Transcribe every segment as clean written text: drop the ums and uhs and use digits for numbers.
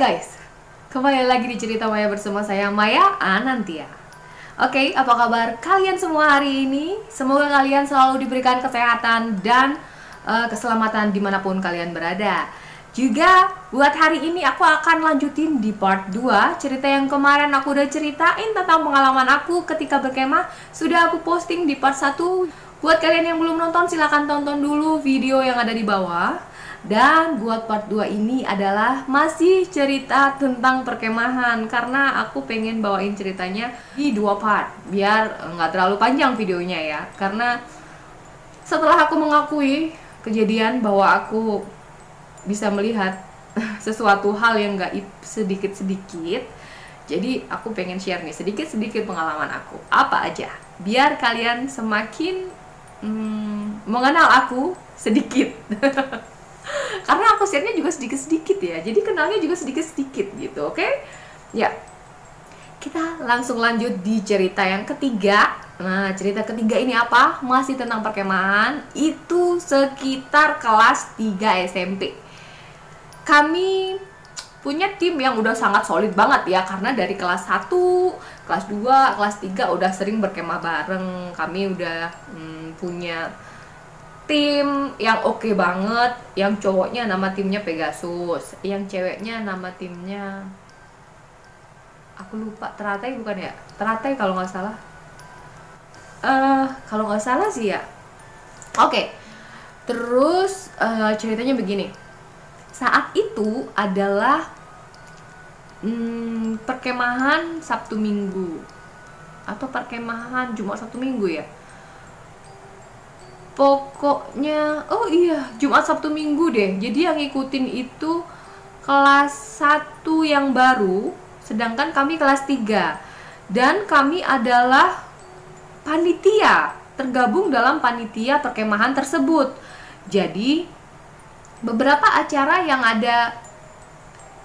guys, kembali lagi di Cerita Maya bersama saya Maya Anantia. Oke, apa kabar kalian semua hari ini? Semoga kalian selalu diberikan kesehatan dan keselamatan dimanapun kalian berada. Juga buat hari ini aku akan lanjutin di part 2 cerita yang kemarin aku udah ceritain tentang pengalaman aku ketika berkemah. Sudah aku posting di part 1. Buat kalian yang belum nonton silahkan tonton dulu video yang ada di bawah. Dan buat part 2 ini adalah masih cerita tentang perkemahan, karena aku pengen bawain ceritanya di 2 part biar nggak terlalu panjang videonya ya. Karena setelah aku mengakui kejadian bahwa aku bisa melihat sesuatu hal yang gaib sedikit-sedikit, jadi aku pengen share nih sedikit-sedikit pengalaman aku apa aja biar kalian semakin mengenal aku sedikit. Karena aku share-nya juga sedikit-sedikit ya, jadi kenalnya juga sedikit-sedikit gitu, oke? Ya, kita langsung lanjut di cerita yang ketiga. Nah, cerita ketiga ini apa? Masih tentang perkemahan. Itu sekitar kelas 3 SMP. Kami punya tim yang udah sangat solid banget ya, karena dari kelas 1, kelas 2, kelas 3 udah sering berkemah bareng. Kami udah punya tim yang oke banget. Yang cowoknya nama timnya Pegasus, yang ceweknya nama timnya aku lupa, Teratai bukan ya? Teratai kalau nggak salah. Kalau nggak salah sih ya. Oke. Terus ceritanya begini. Saat itu adalah perkemahan Sabtu Minggu atau perkemahan Jumat Sabtu Minggu ya. Pokoknya, oh iya, Jumat Sabtu Minggu deh. Jadi yang ngikutin itu kelas 1 yang baru, sedangkan kami kelas 3. Dan kami adalah panitia, tergabung dalam panitia perkemahan tersebut. Jadi, beberapa acara yang ada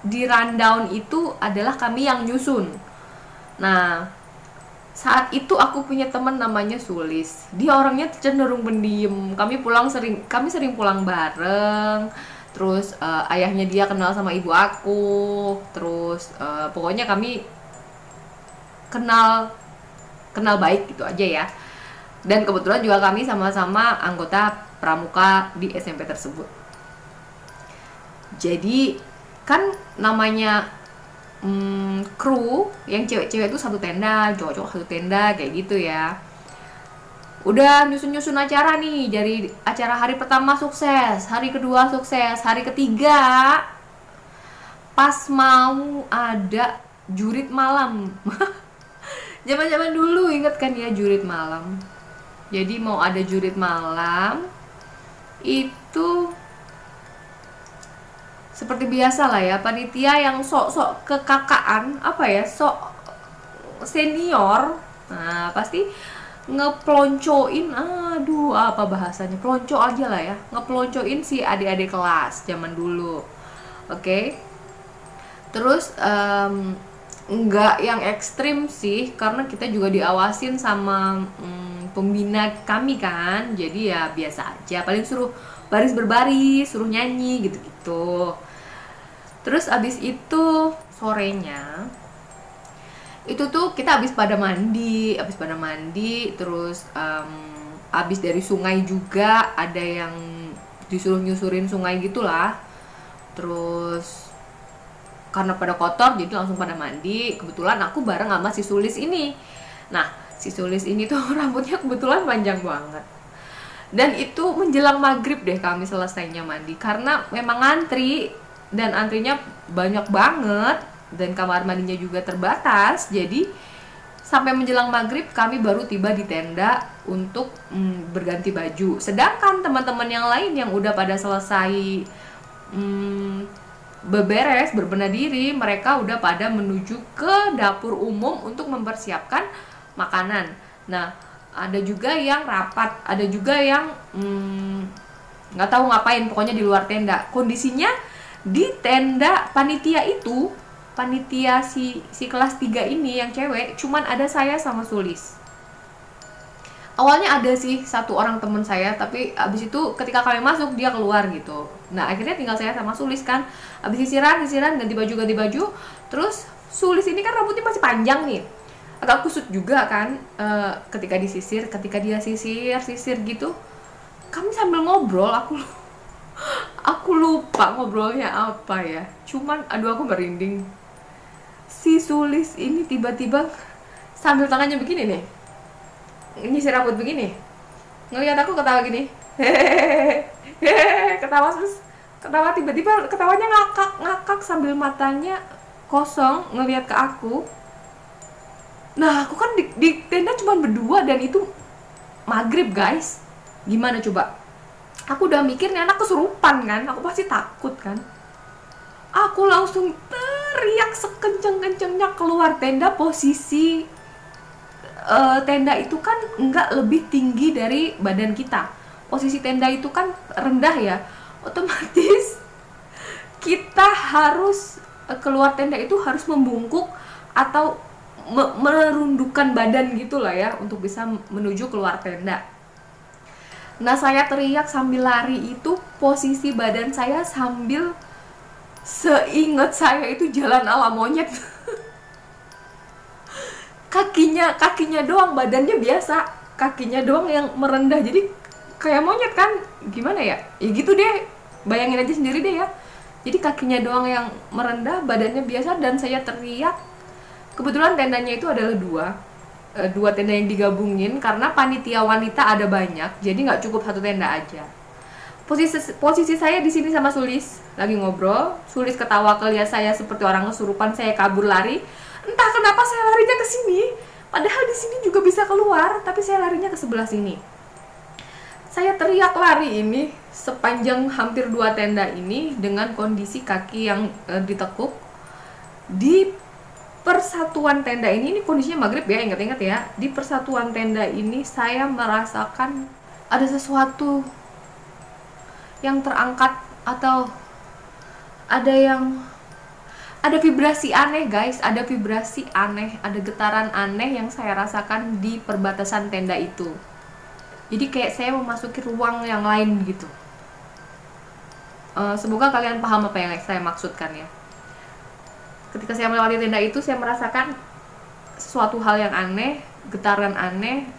di rundown itu adalah kami yang nyusun. Nah, saat itu aku punya teman namanya Sulis. Dia orangnya cenderung pendiam. Kami sering pulang bareng. Terus ayahnya dia kenal sama ibu aku. Terus pokoknya kami kenal baik gitu aja ya. Dan kebetulan juga kami sama-sama anggota pramuka di SMP tersebut. Jadi kan namanya kru yang cewek-cewek itu satu tenda, cowok-cowok satu tenda, kayak gitu ya. Udah nyusun-nyusun acara nih, dari acara hari pertama sukses, hari kedua sukses, hari ketiga pas mau ada jurit malam. Zaman-zaman dulu inget kan ya jurit malam. Jadi mau ada jurit malam itu seperti biasa lah ya, panitia yang sok-sok kekakaan, apa ya, sok senior, nah pasti ngeploncoin, aduh apa bahasanya, pelonco aja lah ya, ngeploncoin si adik-adik kelas zaman dulu, oke? Terus nggak yang ekstrim sih, karena kita juga diawasin sama pembina kami kan, jadi ya biasa aja, paling suruh baris berbaris, suruh nyanyi gitu-gitu. Terus abis itu sorenya itu tuh kita abis pada mandi, terus abis dari sungai juga ada yang disuruh nyusurin sungai gitulah. Terus karena pada kotor jadi langsung pada mandi. Kebetulan aku bareng sama si Sulis ini. Nah, si Sulis ini tuh rambutnya kebetulan panjang banget. Dan itu menjelang maghrib deh kami selesainya mandi, karena memang antri, dan antrinya banyak banget, dan kamar mandinya juga terbatas. Jadi sampai menjelang maghrib kami baru tiba di tenda untuk berganti baju. Sedangkan teman-teman yang lain yang udah pada selesai beberes, berbenah diri, mereka udah pada menuju ke dapur umum untuk mempersiapkan makanan. Nah, ada juga yang rapat, ada juga yang nggak tahu ngapain, pokoknya di luar tenda. Kondisinya di tenda panitia itu, panitia si kelas 3 ini yang cewek, cuman ada saya sama Sulis. Awalnya ada sih satu orang temen saya, tapi abis itu ketika kami masuk dia keluar gitu. Nah akhirnya tinggal saya sama Sulis kan. Abis sisiran ganti baju. Terus Sulis ini kan rambutnya masih panjang nih, agak kusut juga kan. Ketika dia sisir gitu, kami sambil ngobrol. Aku lupa ngobrolnya apa ya. Cuman aduh aku merinding. Si Sulis ini tiba-tiba sambil tangannya begini nih, nyisir rambut begini, ngelihat aku ketawa gini, hehehe, ketawa tiba-tiba ketawanya ngakak sambil matanya kosong ngelihat ke aku. Nah aku kan di tenda cuma berdua dan itu maghrib guys, gimana coba? Aku udah mikir nih anak kesurupan kan, aku pasti takut kan. Aku langsung teriak sekenceng-kencengnya keluar tenda. Posisi tenda itu kan nggak lebih tinggi dari badan kita. Posisi tenda itu kan rendah ya, otomatis kita harus keluar tenda itu harus membungkuk atau merundukkan badan gitulah ya untuk bisa menuju keluar tenda. Nah saya teriak sambil lari itu posisi badan saya sambil, seingat saya itu jalan ala monyet. kakinya doang, badannya biasa, kakinya doang yang merendah, jadi kayak monyet kan, gimana ya gitu deh, bayangin aja sendiri deh ya. Jadi kakinya doang yang merendah, badannya biasa, dan saya teriak. Kebetulan tendanya itu adalah dua tenda yang digabungin karena panitia wanita ada banyak, jadi nggak cukup satu tenda aja. Posisi saya di sini sama Sulis lagi ngobrol. Sulis ketawa lihat saya seperti orang kesurupan, saya kabur lari. Entah kenapa saya larinya ke sini, padahal di sini juga bisa keluar, tapi saya larinya ke sebelah sini. Saya teriak lari ini sepanjang hampir 2 tenda ini dengan kondisi kaki yang ditekuk. Di persatuan tenda ini kondisinya maghrib ya, ingat-ingat ya. Di persatuan tenda ini saya merasakan ada sesuatu yang terangkat atau ada vibrasi aneh guys, ada vibrasi aneh, ada getaran aneh yang saya rasakan di perbatasan tenda itu. Jadi kayak saya memasuki ruang yang lain gitu. Semoga kalian paham apa yang saya maksudkan ya. Ketika saya melewati tenda itu, saya merasakan sesuatu hal yang aneh, getaran aneh,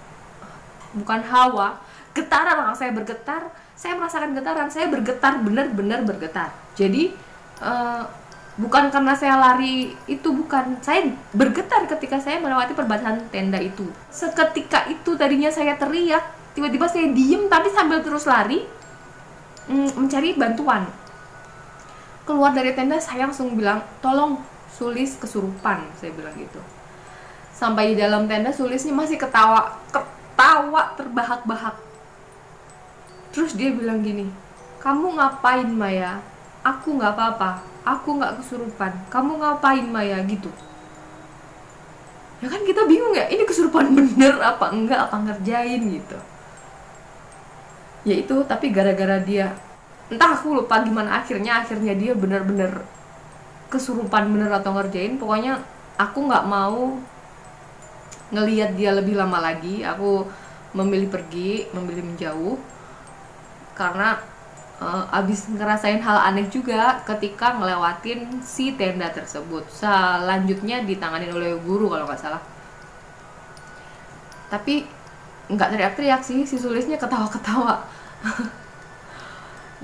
bukan hawa, getaran. Orang saya bergetar, saya merasakan getaran, saya bergetar, benar-benar bergetar. Jadi bukan karena saya lari itu, bukan. Saya bergetar ketika saya melewati perbatasan tenda itu. Seketika itu tadinya saya teriak, tiba-tiba saya diem tapi sambil terus lari mencari bantuan. Keluar dari tenda saya langsung bilang, tolong, Sulis kesurupan, saya bilang gitu. Sampai di dalam tenda Sulisnya masih ketawa terbahak-bahak. Terus dia bilang gini, kamu ngapain Maya? Aku nggak apa-apa, aku nggak kesurupan. Kamu ngapain Maya gitu? Ya kan kita bingung ya, ini kesurupan bener apa enggak, apa ngerjain gitu. Ya itu, tapi gara-gara dia, entah aku lupa gimana akhirnya dia bener-bener kesurupan bener atau ngerjain. Pokoknya aku nggak mau ngelihat dia lebih lama lagi. Aku memilih pergi, memilih menjauh karena abis ngerasain hal aneh juga ketika ngelewatin si tenda tersebut. Selanjutnya ditanganin oleh guru kalau nggak salah. Tapi nggak teriak-teriak sih, si Sulisnya ketawa-ketawa.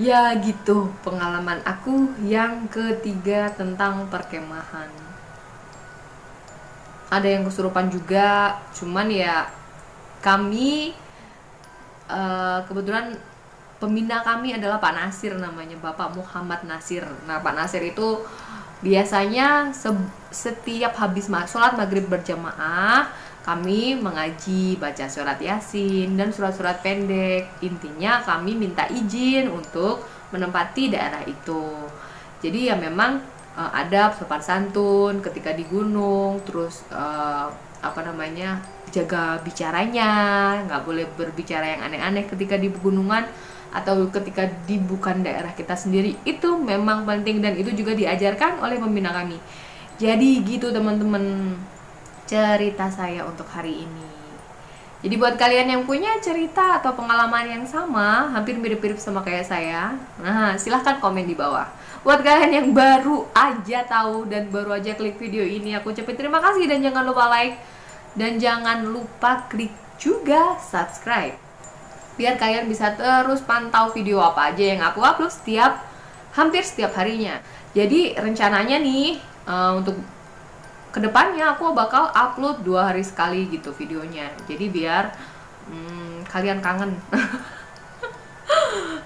Ya gitu pengalaman aku yang ketiga tentang perkemahan. Ada yang kesurupan juga, cuman ya kami kebetulan pembina kami adalah Pak Nasir, namanya Bapak Muhammad Nasir. Nah Pak Nasir itu biasanya setiap habis sholat maghrib berjamaah kami mengaji, baca surat Yasin dan surat-surat pendek. Intinya kami minta izin untuk menempati daerah itu. Jadi ya memang adab sopan santun ketika di gunung, terus jaga bicaranya, nggak boleh berbicara yang aneh-aneh ketika di pegunungan atau ketika di bukan daerah kita sendiri. Itu memang penting dan itu juga diajarkan oleh pembina kami. Jadi gitu teman-teman cerita saya untuk hari ini. Jadi buat kalian yang punya cerita atau pengalaman yang sama, hampir mirip-mirip sama kayak saya, nah silahkan komen di bawah. Buat kalian yang baru aja tahu dan baru aja klik video ini, aku ucapin terima kasih dan jangan lupa like. Dan jangan lupa klik juga subscribe. Biar kalian bisa terus pantau video apa aja yang aku upload hampir setiap harinya. Jadi rencananya nih, untuk kedepannya aku bakal upload 2 hari sekali gitu videonya. Jadi biar kalian kangen.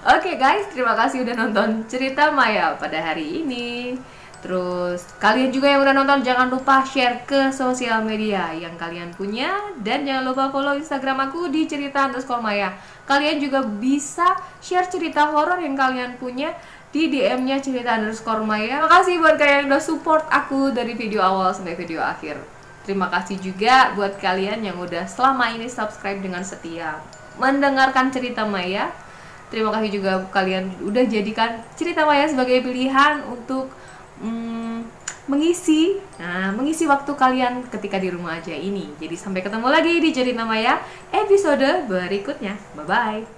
Oke guys, terima kasih udah nonton cerita Maya pada hari ini. Terus kalian juga yang udah nonton jangan lupa share ke sosial media yang kalian punya. Dan jangan lupa follow Instagram aku di cerita_maya. Kalian juga bisa share cerita horor yang kalian punya di DM-nya cerita_maya. Makasih buat kalian yang udah support aku dari video awal sampai video akhir. Terima kasih juga buat kalian yang udah selama ini subscribe dengan setia mendengarkan cerita Maya. Terima kasih juga kalian udah jadikan cerita Maya sebagai pilihan untuk mengisi waktu kalian ketika di rumah aja ini. Jadi sampai ketemu lagi di cerita Maya episode berikutnya. Bye bye.